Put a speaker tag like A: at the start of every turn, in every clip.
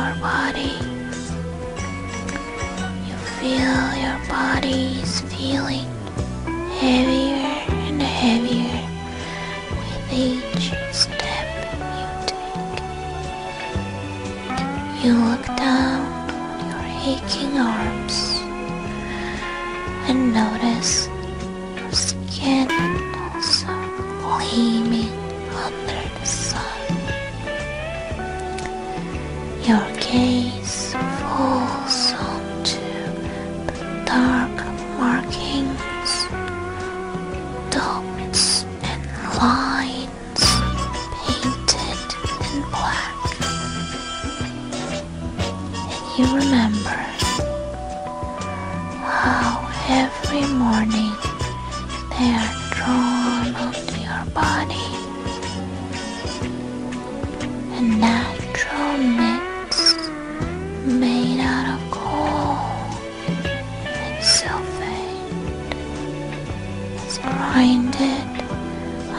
A: your body. You feel your body is feeling heavier and heavier with each step you take. You look down on your aching arms and notice your skin also gleaming under the sun. Your gaze falls onto the dark markings, dots and lines painted in black. And you remember how every morning they are drawn onto your body. A natural mix made out of coal and sulfate. It's grinded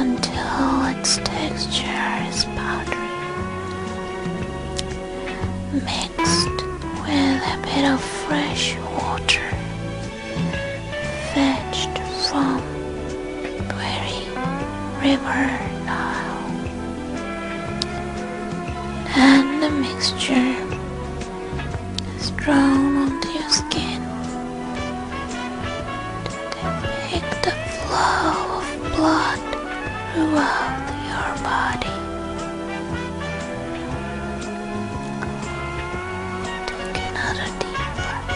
A: until its texture is powdery, mixed with a bit of fresh water fetched from the very river Nile, and the mixture is drawn onto your skin to depict the flow of blood throughout your body. Take another deep breath.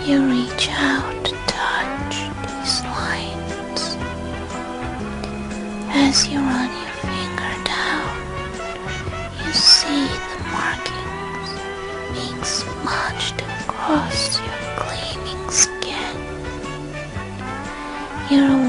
A: You reach out to touch these lines. As you run your finger down, you see the markings being smudged across your gleaming skin. You're